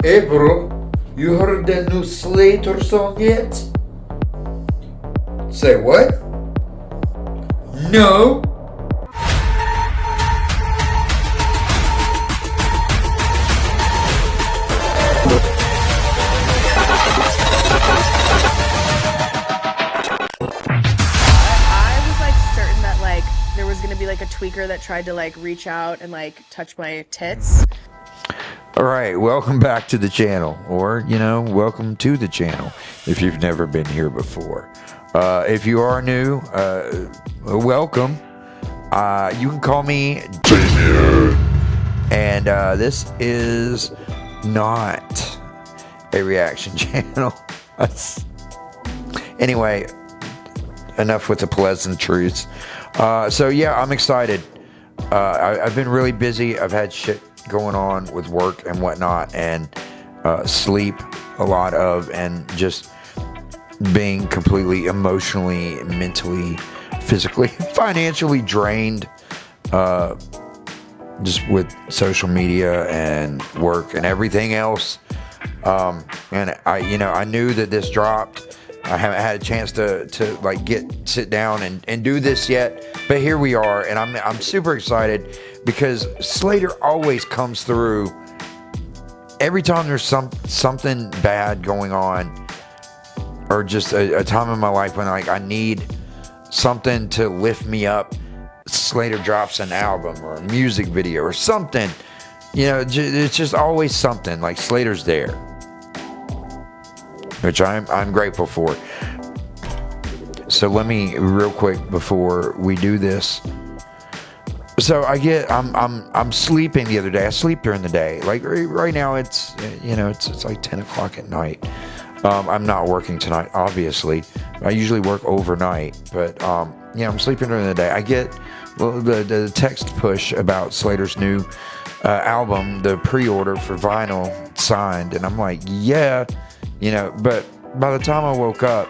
Hey bro, you heard that new Slayyyter song yet? Say what? No? There was gonna be like a tweaker that tried to like reach out and like touch my tits. Alright, welcome back to the channel, or, welcome to the channel if you've never been here before. If you are new, welcome. You can call me Damien. And this is not a reaction channel. Anyway, enough with the pleasantries. So yeah, I'm excited. I've been really busy. I've had shit going on with work and whatnot, and sleep a lot of, and just being completely emotionally, mentally, physically, financially drained, just with social media and work and everything else. And I knew that this dropped. I haven't had a chance to sit down and do this yet, but here we are, and I'm super excited because Slayyyter always comes through every time there's something bad going on, or just a time in my life when I need something to lift me up. Slayyyter drops an album or a music video or something. It's just always something. Like, Slayyyter's there, which I'm grateful for. So let me, real quick before we do this. So I'm sleeping the other day. I sleep during the day. Like right now it's like 10 o'clock at night. I'm not working tonight, obviously. I usually work overnight, but I'm sleeping during the day. I get the text push about Slayyyter's new album, the pre-order for vinyl signed, and I'm like, yeah. But by the time I woke up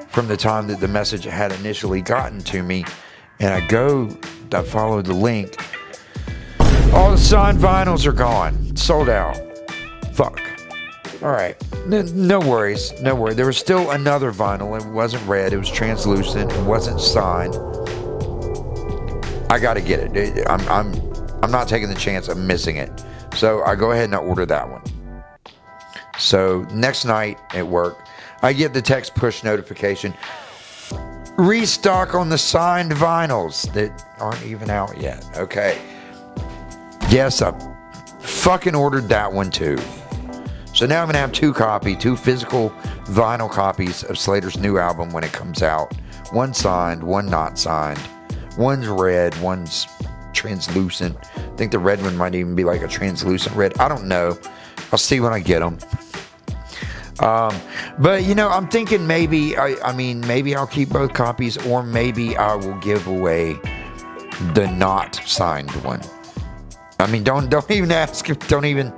from the time that the message had initially gotten to me, and I followed the link, all the signed vinyls are gone, sold out. Fuck. All right, no worries. There was still another vinyl. It wasn't red. It was translucent. It wasn't signed. I gotta get it. I'm not taking the chance of missing it. So I go ahead and I order that one. So next night at work, I get the text push notification. Restock on the signed vinyls that aren't even out yet. Okay. Yes, I fucking ordered that one too. So now I'm going to have two physical vinyl copies of Slayyyter's new album when it comes out. One signed, one not signed. One's red, one's translucent. I think the red one might even be like a translucent red. I don't know. I'll see when I get them. But I'm thinking maybe maybe I'll keep both copies, or maybe I will give away the not signed one. Don't even ask. Don't even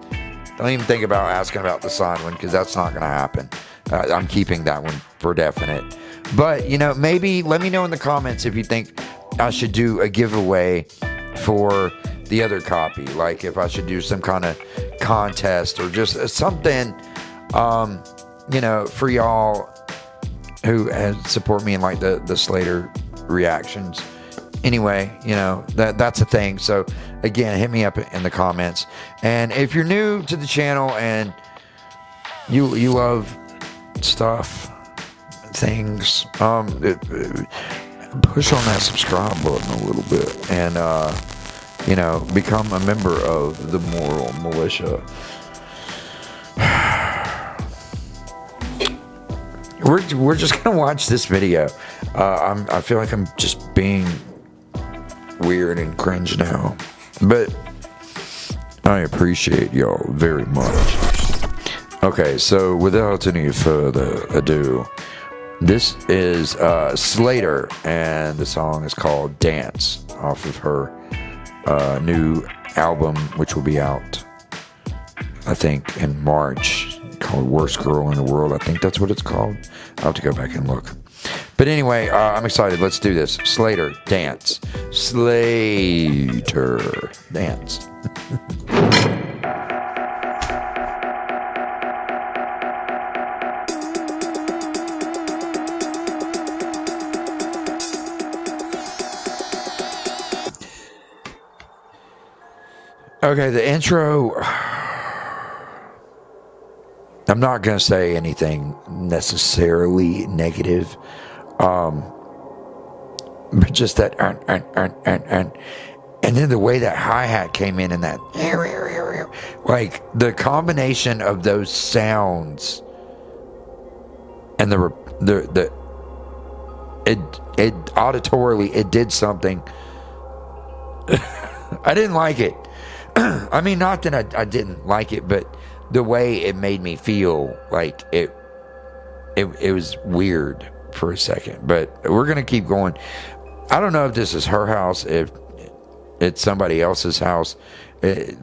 think about asking about the signed one, because that's not going to happen. I'm keeping that one for definite. But maybe let me know in the comments if you think I should do a giveaway for the other copy, like if I should do some kind of contest or just something, for y'all who support me in like the Slayyyter reactions. Anyway, that's a thing. So again, hit me up in the comments. And if you're new to the channel and you love stuff, things, push on that subscribe button a little bit, and become a member of the Moral Militia. We're just gonna watch this video. I feel like I'm just being weird and cringe now, but I appreciate y'all very much. Okay, so without any further ado, this is Slayyyter, and the song is called Dance, off of her new album, which will be out, I think, in March, called Worst Girl in the World. I think that's what it's called. I'll have to go back and look. But anyway, I'm excited. Let's do this. Slayyyter, Dance. Slayyyter, Dance. Okay, the intro. I'm not going to say anything necessarily negative, but just that, and then the way that hi-hat came in and that, like the combination of those sounds and it auditorily, it did something. I didn't like it. I mean, not that I didn't like it, but the way it made me feel, like it was weird for a second. But we're gonna keep going. I don't know if this is her house, if it's somebody else's house.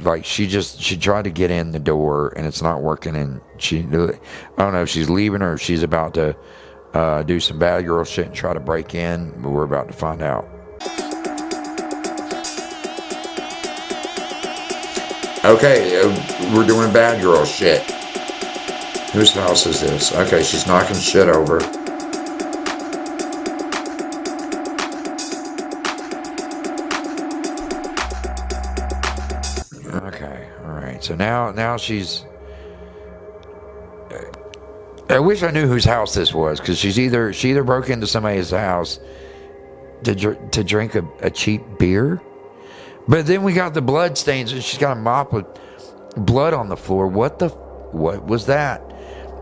Like she tried to get in the door and it's not working, and I don't know if she's leaving or if she's about to do some bad girl shit and try to break in. But we're about to find out. Okay, we're doing bad girl shit. Whose house is this? Okay, she's knocking shit over. Okay, alright. So now she's... I wish I knew whose house this was, because she either broke into somebody's house to drink a cheap beer. But then we got the blood stains, and she's got a mop with blood on the floor. What was that?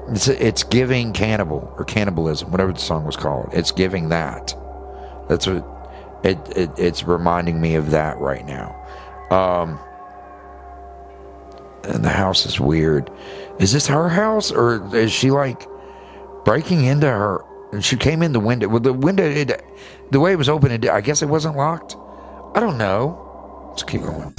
It's giving cannibal or cannibalism, whatever the song was called. It's giving that. That's what it's reminding me of that right now. And the house is weird. Is this her house, or is she like breaking into her? She came in the window. Well, the window, the way it was open, I guess it wasn't locked. I don't know. Let's keep going.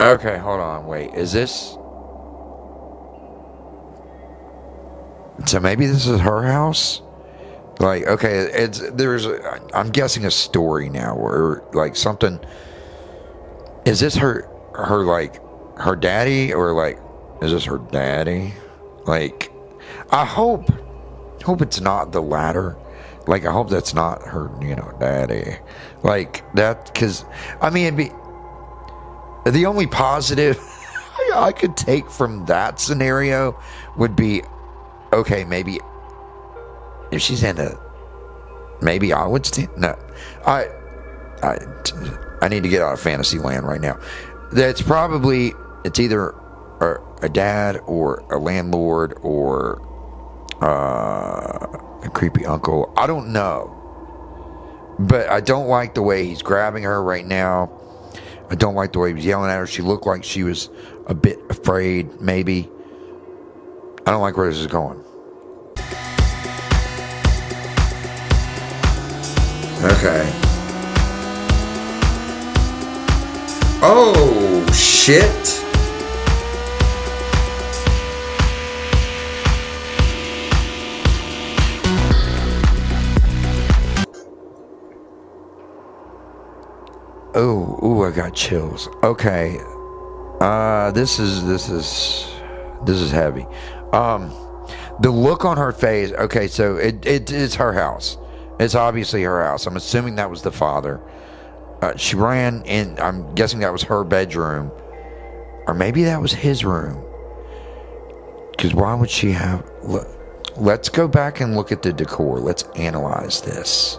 Okay, hold on. Wait, is this... So maybe this is her house? Like, okay, I'm guessing a story now, or like something... Is this her like, her daddy, or like, is this her daddy? Like... I hope it's not the latter. Like, I hope that's not her, daddy. Like, that, because, I mean, it'd be... The only positive I could take from that scenario would be, okay, maybe if she's into... Maybe I would stand... No. I need to get out of fantasy land right now. It's either a dad or a landlord or... a creepy uncle. I don't know. But I don't like the way he's grabbing her right now. I don't like the way he was yelling at her. She looked like she was a bit afraid, maybe. I don't like where this is going. Okay. Oh, shit. Oh, I got chills. Okay. This is heavy. The look on her face. Okay, so it's her house. It's obviously her house. I'm assuming that was the father. She ran in. I'm guessing that was her bedroom, or maybe that was his room. Because why would she have? Let's go back and look at the decor. Let's analyze this.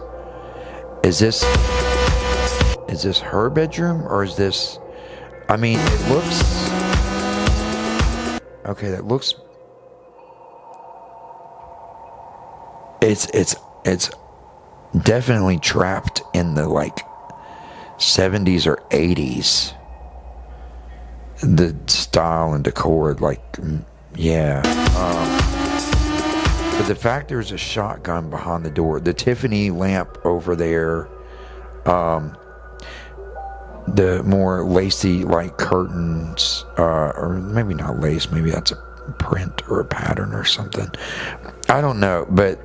Is this her bedroom, or is this... I mean, it looks... Okay, that looks... It's definitely trapped in the, like, 70s or 80s. The style and decor, like, yeah. But the fact there's a shotgun behind the door, the Tiffany lamp over there, the more lacy like curtains, or maybe not lace, maybe that's a print or a pattern or something. I don't know, but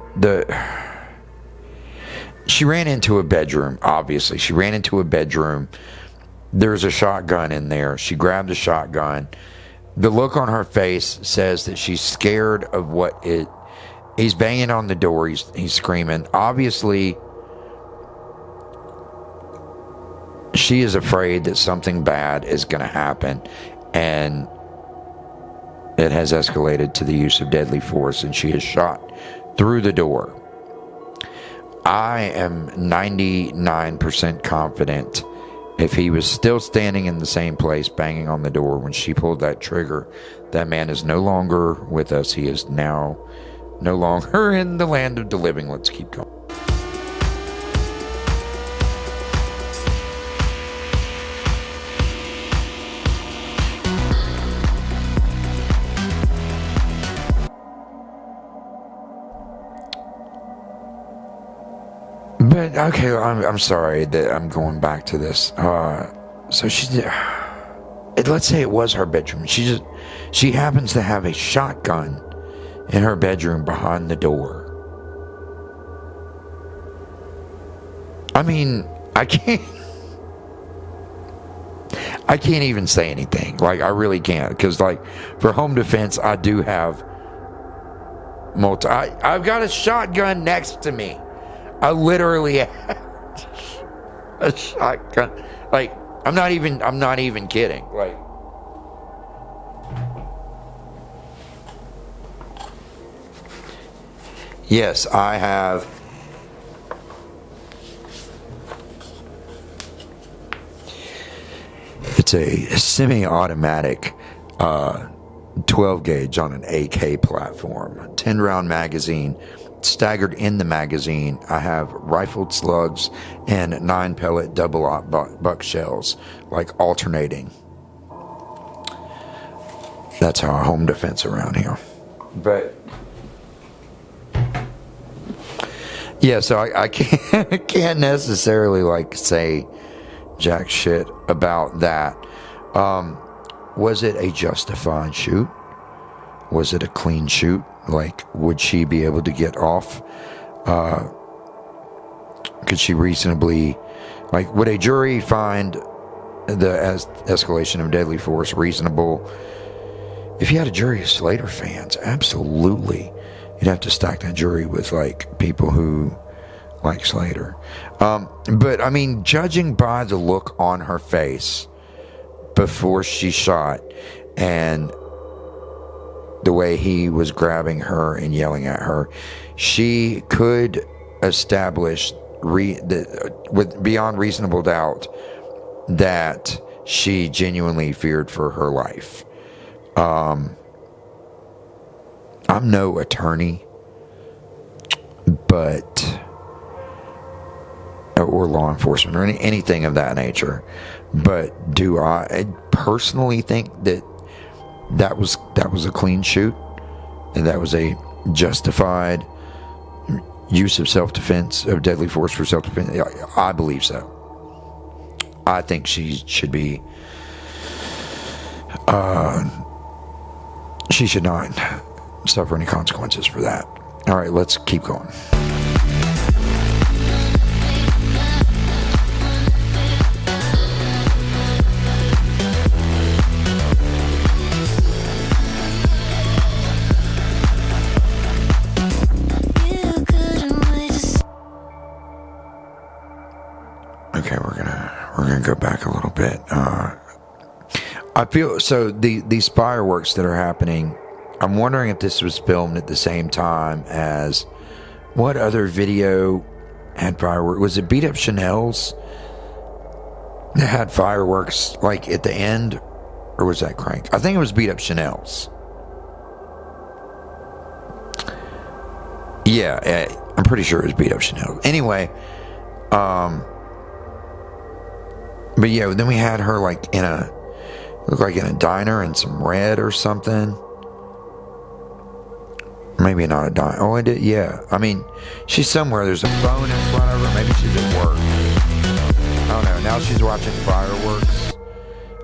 she ran into a bedroom, obviously. She ran into a bedroom. There's a shotgun in there. She grabbed a shotgun. The look on her face says that she's scared of what it He's banging on the door. He's screaming. Obviously, she is afraid that something bad is going to happen, and it has escalated to the use of deadly force, and she is shot through the door. I am 99% confident if he was still standing in the same place banging on the door when she pulled that trigger, that man is no longer with us. He is now no longer in the land of the living. Let's keep going. But okay, I'm sorry that I'm going back to this. So she did. Let's say it was her bedroom. She happens to have a shotgun in her bedroom behind the door. I mean, I can't even say anything. Like, I really can't, because like for home defense, I do have I've got a shotgun next to me. I literally have a shotgun. Like, I'm not even kidding. Like, yes, I have. It's a semi-automatic 12 gauge on an AK platform, 10 round magazine. Staggered in the magazine, I have rifled slugs and 9 pellet double-aught buck shells, like alternating. That's our home defense around here. But yeah, so I can't necessarily like say jack shit about that. Was it a justified shoot? Was it a clean shoot? Like, would she be able to get off? Could she reasonably, like, would a jury find the escalation of deadly force reasonable? If you had a jury of Slayyyter fans, absolutely. You'd have to stack that jury with, like, people who like Slayyyter. But, I mean, judging by the look on her face before she shot and the way he was grabbing her and yelling at her, she could establish with beyond reasonable doubt that she genuinely feared for her life. I'm no attorney, but or law enforcement or anything of that nature, but do I personally think that was a clean shoot, and that was a justified use of self-defense, of deadly force for self-defense? I believe so. I think she should be she should not suffer any consequences for that. All right, let's keep going. Okay, we're gonna go back a little bit. I feel so these fireworks that are happening. I'm wondering if this was filmed at the same time as what other video had fireworks? Was it Beat Up Chanel's that had fireworks like at the end, or was that Crank? I think it was Beat Up Chanel's. Yeah, I'm pretty sure it was Beat Up Chanel. Anyway, but yeah, then we had her like looked like in a diner in some red or something. Maybe not a diner. Oh, I did. Yeah. I mean, she's somewhere. There's a phone in front of her. Maybe she's at work. I don't know. Now she's watching fireworks.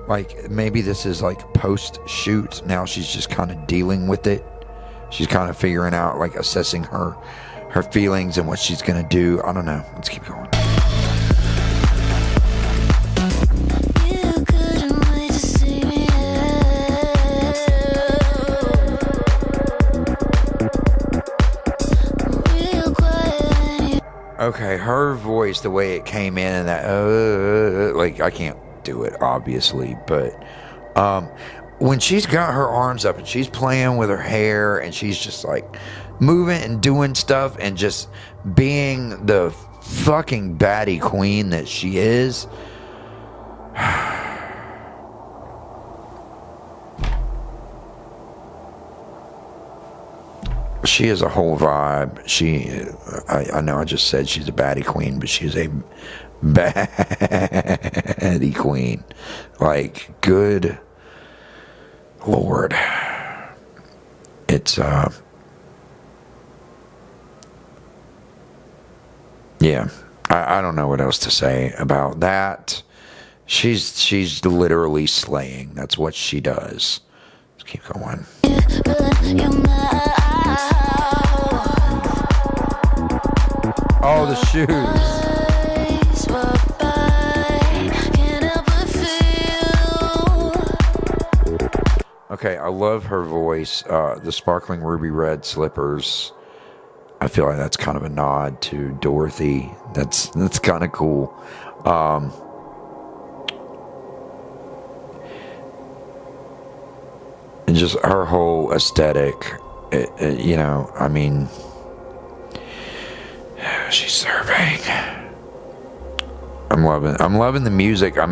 Like, maybe this is like post-shoot. Now she's just kind of dealing with it. She's kind of figuring out, like, assessing her feelings and what she's going to do. I don't know. Let's keep going. Okay, her voice, the way it came in, and that like I can't do it obviously, but when she's got her arms up and she's playing with her hair and she's just like moving and doing stuff and just being the fucking baddie queen that she is. She is a whole vibe. I know I just said she's a baddie queen, but she's a baddie queen. Like, good Lord. It's, yeah, I don't know what else to say about that. She's literally slaying. That's what she does. Let's keep going. Oh, the shoes. Okay, I love her voice. The sparkling ruby red slippers. I feel like that's kind of a nod to Dorothy. That's kind of cool. And just her whole aesthetic, you know, I mean, she's serving. I'm loving the music. I'm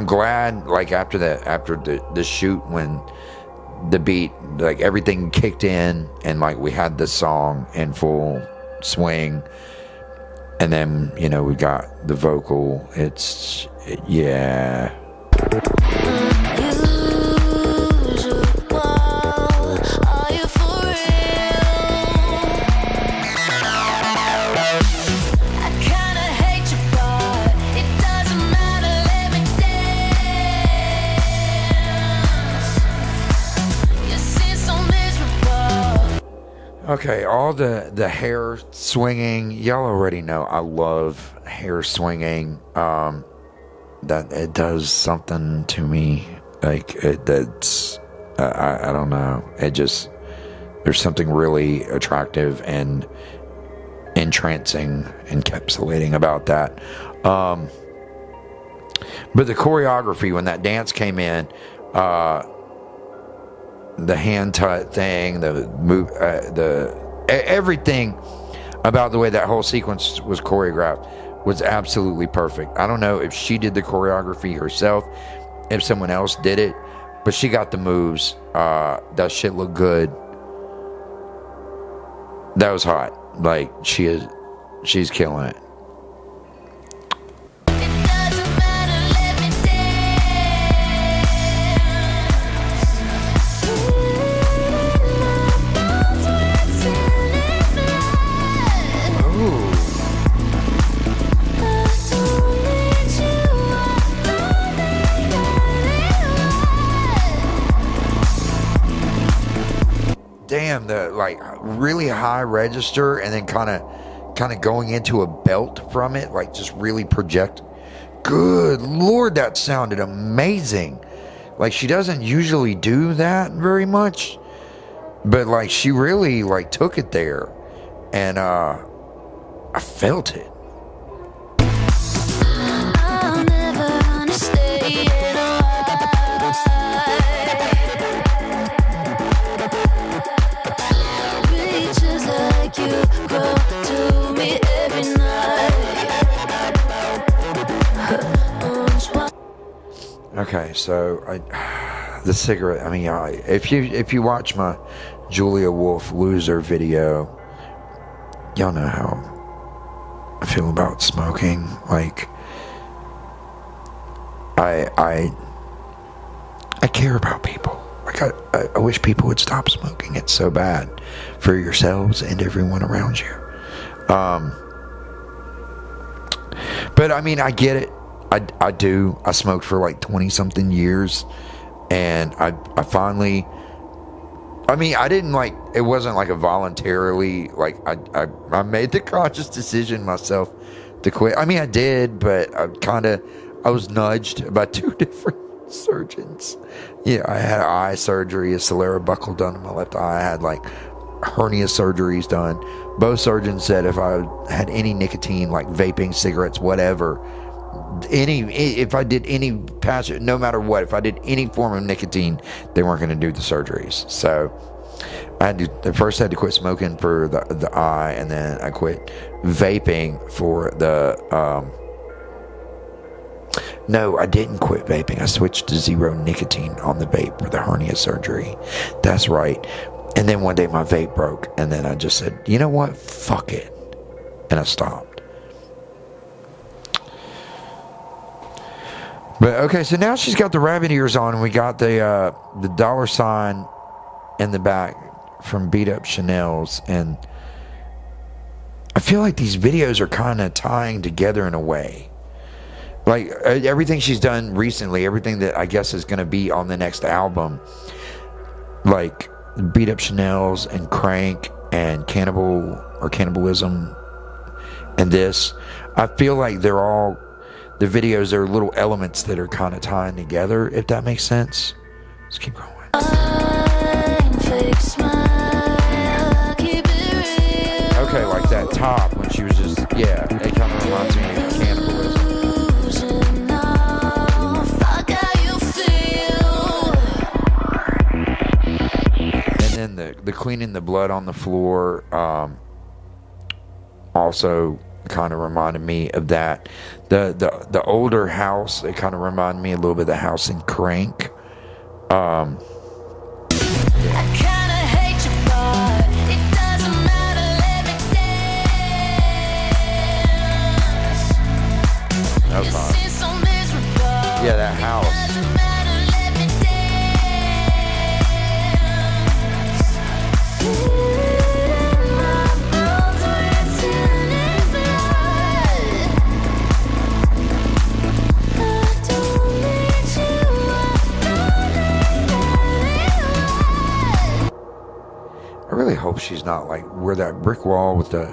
glad, like, after the shoot, when the beat, like, everything kicked in and like we had the song in full swing, and then, you know, we got the vocal. Yeah. Okay, all the hair swinging, y'all already know I love hair swinging. That it does something to me. Like, that's, I don't know. It just, there's something really attractive and entrancing, encapsulating about that. But the choreography, when that dance came in, the hand tut thing, the move, everything about the way that whole sequence was choreographed was absolutely perfect. I don't know if she did the choreography herself, if someone else did it, but she got the moves. That shit looked good. That was hot. Like, she's killing it. Damn, the like really high register and then kind of going into a belt from it, like just really project. Good Lord, that sounded amazing. Like, she doesn't usually do that very much, but like she really like took it there, and I felt it. Okay, so the cigarette. I mean, if you watch my Julia Wolf loser video, y'all know how I feel about smoking. Like, I care about people. Like, I wish people would stop smoking. It's so bad for yourselves and everyone around you. But I mean, I get it. I do. I smoked for like 20 something years, and I finally, I mean, I didn't like, it wasn't like a voluntarily, like I made the conscious decision myself to quit. I mean, I did, but I was nudged by two different surgeons. Yeah, I had eye surgery, a sclera buckle done in my left eye. I had like hernia surgeries done. Both surgeons said if I had any nicotine, like vaping, cigarettes, whatever, if I did any passion, no matter what, if I did any form of nicotine, they weren't going to do the surgeries. So I had to, at first I had to quit smoking for the eye, and then I quit vaping for the, no, I didn't quit vaping. I switched to zero nicotine on the vape for the hernia surgery. That's right. And then one day my vape broke, and then I just said, you know what? Fuck it. And I stopped. But okay, so now she's got the rabbit ears on, and we got the dollar sign in the back from Beat Up Chanel's, and I feel like these videos are kind of tying together in a way. Like everything she's done recently, everything that I guess is going to be on the next album, like Beat Up Chanel's and Crank and Cannibalism and this, I feel like they're all, the videos are little elements that are kind of tying together, if that makes sense. Let's keep going. Okay, like that top when she was just, yeah, it kind of reminds me of Cannibalism. And then the cleaning the blood on the floor also kind of reminded me of that. The older house, it kind of reminded me a little bit of the house in Crank. I kinda hate you, but it doesn't matter, let me dance. That's fine. So yeah, that house. I really hope she's not like where that brick wall with the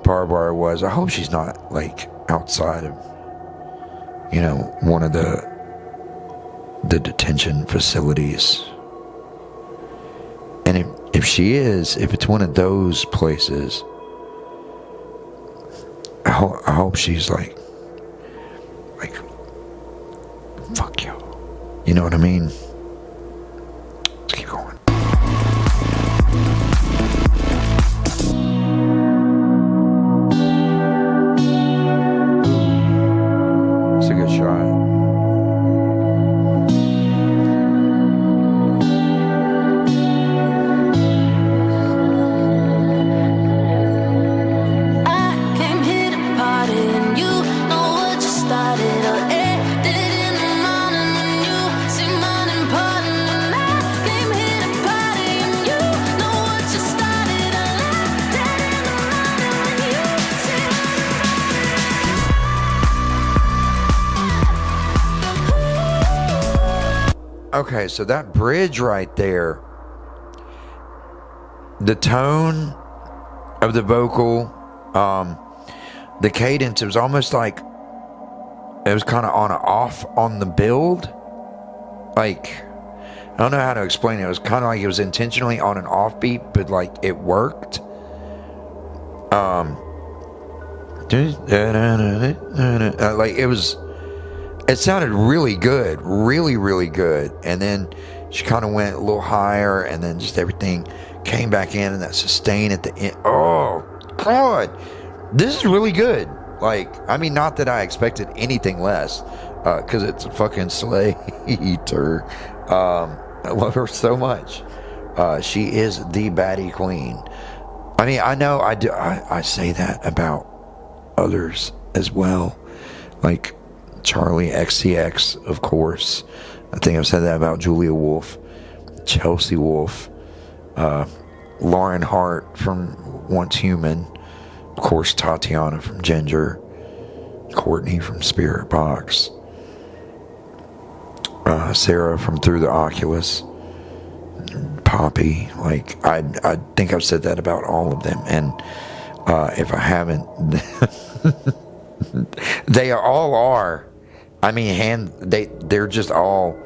barbed wire was. I hope she's not like outside of, you know, one of the detention facilities. And if she is, if it's one of those places, I hope she's like, fuck you. You know what I mean? Let's keep going. It's a good shot. Okay, so that bridge right there, the tone of the vocal, the cadence, it was almost like it was kind of on and off on the build. Like, I don't know how to explain it. It was kind of like it was intentionally on an offbeat, but like it worked. Like it sounded really good, really, really good. And then she kind of went a little higher, and then just everything came back in, and that sustain at the end. Oh, God. This is really good. Like, I mean, not that I expected anything less, because it's a fucking Slayyyter. I love her so much. She is the baddie queen. I mean, I know I say that about others as well. Like Charlie XCX, of course. I think I've said that about Julia Wolf, Chelsea Wolf, Lauren Hart from Once Human, of course Tatiana from Ginger, Courtney from Spirit Box, Sarah from Through the Oculus, Poppy. Like I think I've said that about all of them, and if I haven't, they all are. I mean, they're just all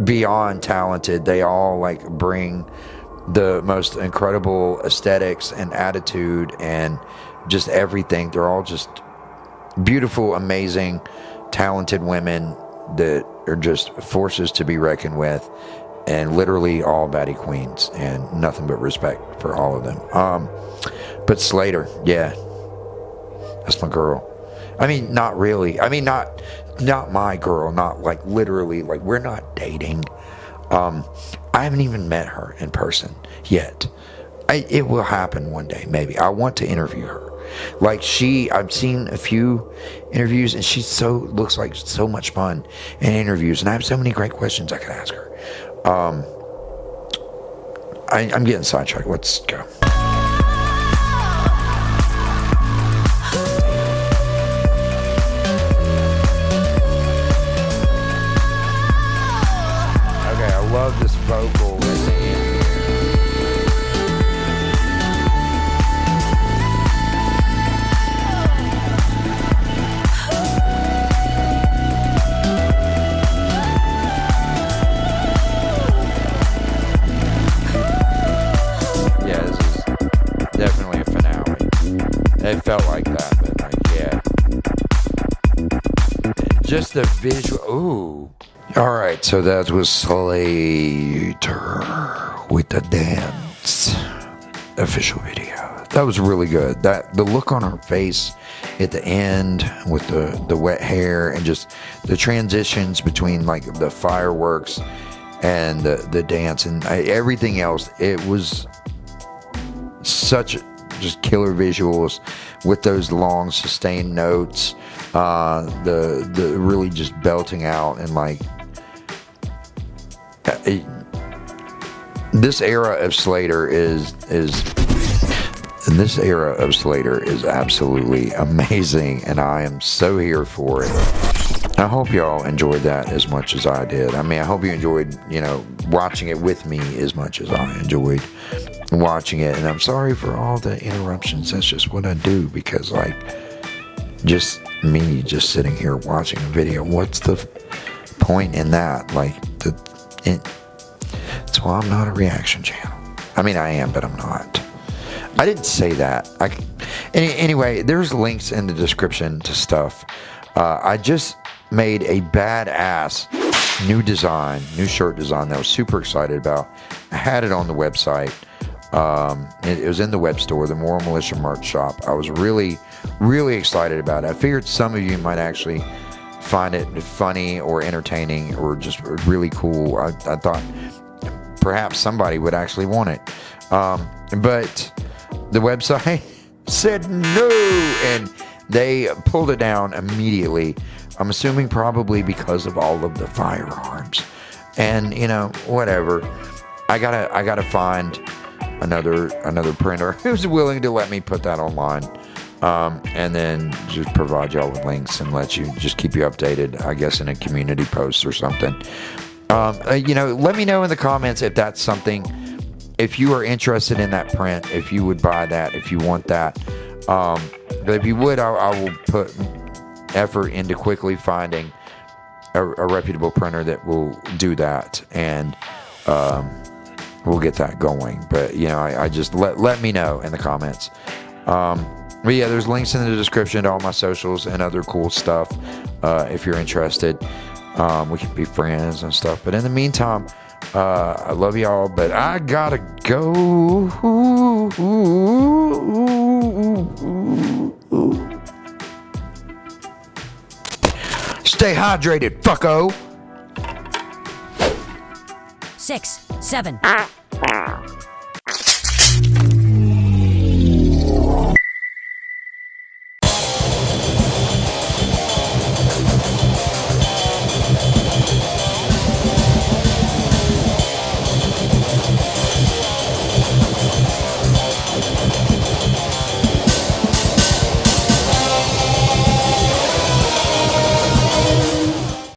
beyond talented. They all like bring the most incredible aesthetics and attitude and just everything. They're all just beautiful, amazing, talented women that are just forces to be reckoned with, and literally all baddie queens, and nothing but respect for all of them. But Slayyyter, yeah, that's my girl. I mean, not really. I mean, not my girl. Not like literally. Like, we're not dating. I haven't even met her in person yet. It will happen one day, maybe. I want to interview her. Like, I've seen a few interviews, and she looks like so much fun in interviews, and I have so many great questions I could ask her. I'm getting sidetracked. Let's go. Okay, I love this vocal at the end. Definitely a finale. It felt like that, but like, yeah. Just the visual. Ooh. Alright, so that was Slayyyter with the dance official video. That was really good. The look on her face at the end with the wet hair, and just the transitions between like the fireworks and the dance and everything else. It was such just killer visuals with those long sustained notes, the really just belting out, and like this era of Slayyyter is absolutely amazing, and I am so here for it. I hope y'all enjoyed that as much as I did. I mean, I hope you enjoyed, watching it with me as much as I enjoyed watching it. And I'm sorry for all the interruptions. That's just what I do, because like, just me just sitting here watching a video, what's the point in that? Like, that's why I'm not a reaction channel. I mean, I am, but I'm not. I didn't say that. Anyway, there's links in the description to stuff. I just made a badass new shirt design that I was super excited about. I had it on the website. It was in the web store, the Moral Militia merch shop. I was really, really excited about it. I figured some of you might actually find it funny or entertaining or just really cool. I thought perhaps somebody would actually want it. But the website said no, and they pulled it down immediately. I'm assuming probably because of all of the firearms. And whatever. I gotta find another printer who's willing to let me put that online, and then just provide y'all with links and just keep you updated, I guess, in a community post or something. Let me know in the comments if that's something, if you are interested in that print, if you would buy that, if you want that. But if you would, I will put effort into quickly finding a reputable printer that will do that, and we'll get that going. But I just let me know in the comments. But yeah, there's links in the description to all my socials and other cool stuff. If you're interested, we can be friends and stuff. But in the meantime, I love y'all, but I gotta go. Stay hydrated, fucko. 6, 7.